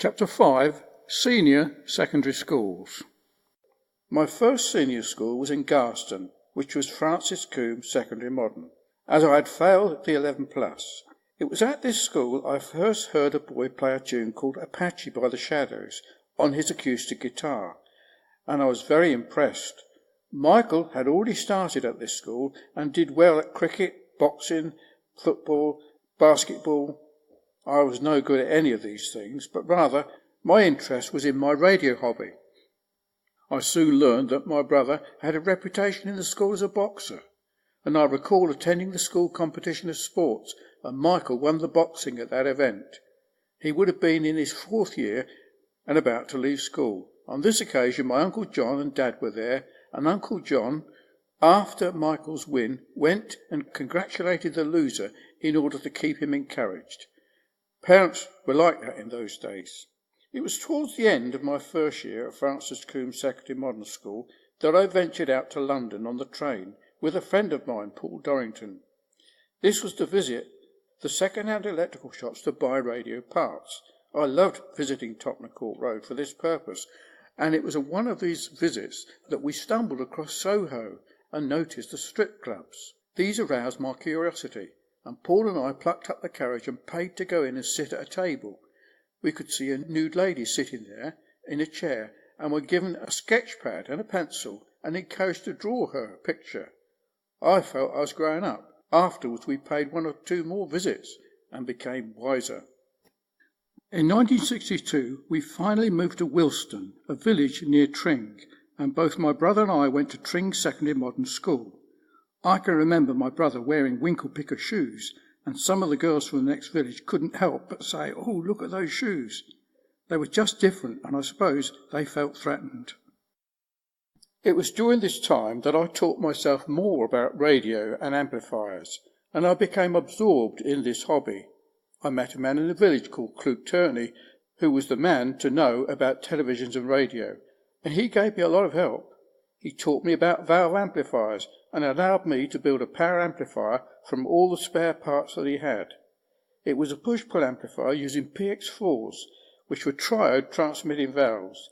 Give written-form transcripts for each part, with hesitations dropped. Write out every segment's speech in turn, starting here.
Chapter 5. Senior Secondary Schools. My first senior school was in Garston, which was Francis Coombs Secondary Modern, as I had failed at the 11 plus. It was at this school I first heard a boy play a tune called Apache by the Shadows on his acoustic guitar, and I was very impressed. Michael had already started at this school and did well at cricket, boxing, football, basketball. I was no good at any of these things, but rather my interest was in my radio hobby. I soon learned that my brother had a reputation in the school as a boxer, and I recall attending the school competition of sports, and Michael won the boxing at that event. He would have been in his 4th year and about to leave school. On this occasion my Uncle John and Dad were there, and Uncle John, after Michael's win, went and congratulated the loser in order to keep him encouraged. Parents were like that in those days. It was towards the end of my first year at Francis Coombs Secondary Modern School that I ventured out to London on the train with a friend of mine, Paul Dorrington. This was to visit the second-hand electrical shops to buy radio parts. I loved visiting Tottenham Court Road for this purpose, and it was at one of these visits that we stumbled across Soho and noticed the strip clubs. These aroused my curiosity, and Paul and I plucked up the courage and paid to go in and sit at a table. We could see a nude lady sitting there in a chair, and were given a sketch pad and a pencil and encouraged to draw her a picture. I felt I was growing up. Afterwards we paid 1 or 2 more visits and became wiser. In 1962 we finally moved to Wilston, a village near Tring, and both my brother and I went to Tring Secondary Modern School. I can remember my brother wearing winkle-picker shoes, and some of the girls from the next village couldn't help but say, "Oh, look at those shoes." They were just different, and I suppose they felt threatened. It was during this time that I taught myself more about radio and amplifiers, and I became absorbed in this hobby. I met a man in the village called Cluke Turney, who was the man to know about televisions and radio, and he gave me a lot of help. He taught me about valve amplifiers and allowed me to build a power amplifier from all the spare parts that he had. It was a push-pull amplifier using PX4s, which were triode transmitting valves.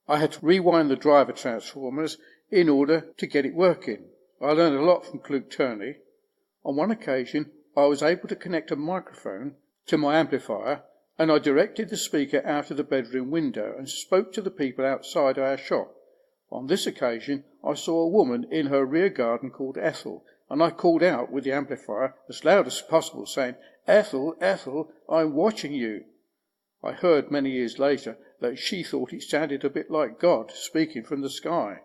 I had to rewind the driver transformers in order to get it working. I learned a lot from Cluke Turney. On one occasion, I was able to connect a microphone to my amplifier, and I directed the speaker out of the bedroom window and spoke to the people outside our shop. On this occasion, I saw a woman in her rear garden called Ethel, and I called out with the amplifier as loud as possible, saying, "Ethel, Ethel, I'm watching you." I heard many years later that she thought it sounded a bit like God speaking from the sky.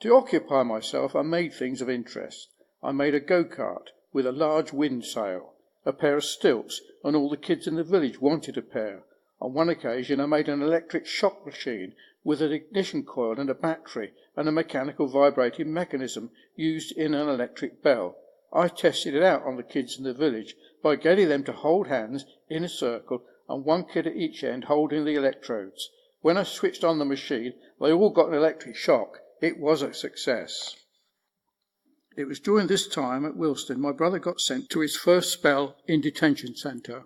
To occupy myself, I made things of interest. I made a go-kart with a large wind sail, a pair of stilts, and all the kids in the village wanted a pair. On one occasion I made an electric shock machine with an ignition coil and a battery and a mechanical vibrating mechanism used in an electric bell. I tested it out on the kids in the village by getting them to hold hands in a circle and one kid at each end holding the electrodes. When I switched on the machine, they all got an electric shock. It was a success. It was during this time at Wilston my brother got sent to his first spell in detention centre.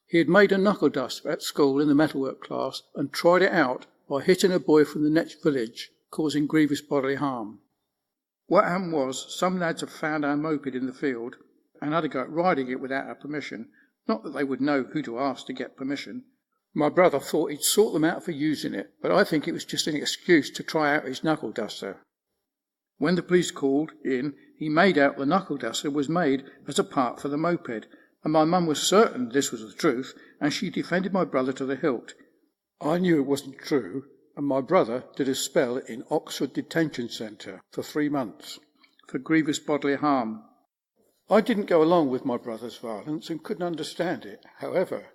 He had made a knuckle duster at school in the metalwork class and tried it out by hitting a boy from the next village, causing grievous bodily harm. What happened was, some lads had found our moped in the field and had a go at riding it without our permission. Not that they would know who to ask to get permission. My brother thought he'd sort them out for using it, but I think it was just an excuse to try out his knuckle duster. When the police called in, he made out the knuckle duster was made as a part for the moped, and my mum was certain this was the truth, and she defended my brother to the hilt. I knew it wasn't true, and my brother did a spell in Oxford Detention Centre for 3 months, for grievous bodily harm. I didn't go along with my brother's violence and couldn't understand it. However,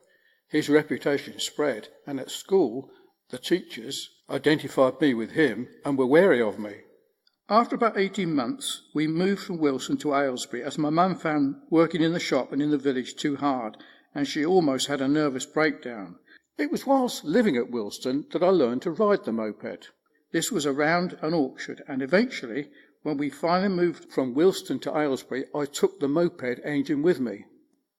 his reputation spread, and at school the teachers identified me with him and were wary of me. After about 18 months, we moved from Wilson to Aylesbury, as my mum found working in the shop and in the village too hard, and she almost had a nervous breakdown. It was whilst living at Wilston that I learned to ride the moped. This was around an auction, and eventually, when we finally moved from Wilston to Aylesbury, I took the moped engine with me.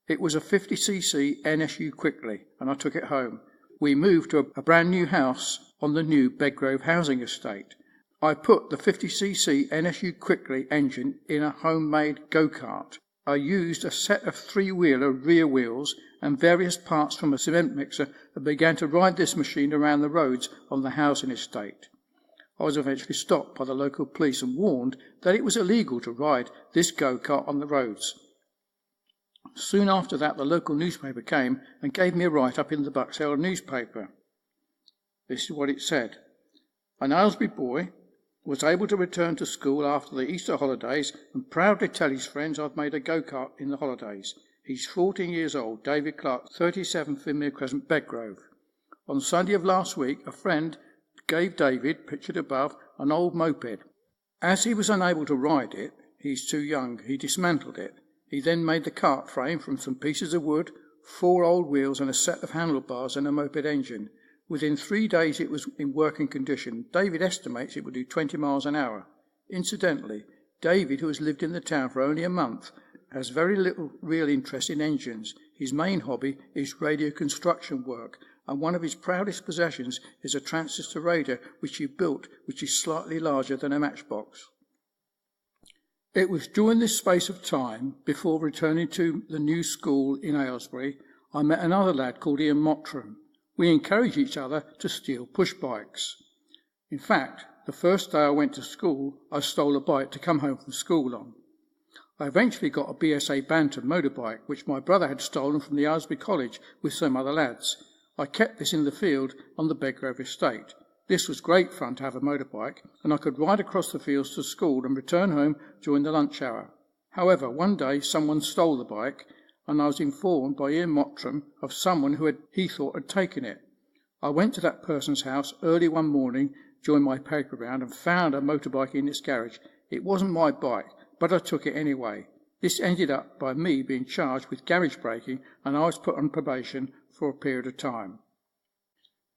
It was a 50cc NSU Quickly, and I took it home. we moved to a brand new house on the new Bedgrove housing estate. I put the 50cc NSU Quickly engine in a homemade go-kart. I used a set of three-wheeler rear wheels and various parts from a cement mixer and began to ride this machine around the roads on the housing estate. I was eventually stopped by the local police and warned that it was illegal to ride this go-kart on the roads. Soon after that, the local newspaper came and gave me a write-up in the Bucks Herald newspaper. This is what it said. An Aylesbury boy was able to return to school after the Easter holidays and proudly tell his friends I've made a go-kart in the holidays. He's 14 years old, David Clark, 37 Finmere Crescent, Bedgrove. On Sunday of last week, a friend gave David, pictured above, an old moped. As he was unable to ride it, he's too young, he dismantled it. He then made the cart frame from some pieces of wood, 4 old wheels and a set of handlebars and a moped engine. Within 3 days it was in working condition. David estimates it would do 20 miles an hour. Incidentally, David, who has lived in the town for only a month, has very little real interest in engines. His main hobby is radio construction work, and one of his proudest possessions is a transistor radio which he built, which is slightly larger than a matchbox. It was during this space of time, before returning to the new school in Aylesbury, I met another lad called Ian Mottram. We encouraged each other to steal push bikes. In fact, the first day I went to school, I stole a bike to come home from school on. I eventually got a BSA Bantam motorbike, which my brother had stolen from the Aylesbury College with some other lads. I kept this in the field on the Bedgrove estate. This was great fun to have a motorbike, and I could ride across the fields to school and return home during the lunch hour. However, one day someone stole the bike, and I was informed by Ian Mottram of someone who he thought had taken it. I went to that person's house early one morning during my paper round and found a motorbike in its garage. It wasn't my bike, but I took it anyway. This ended up by me being charged with garage breaking, and I was put on probation for a period of time.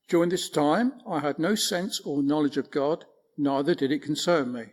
During this time, I had no sense or knowledge of God, neither did it concern me.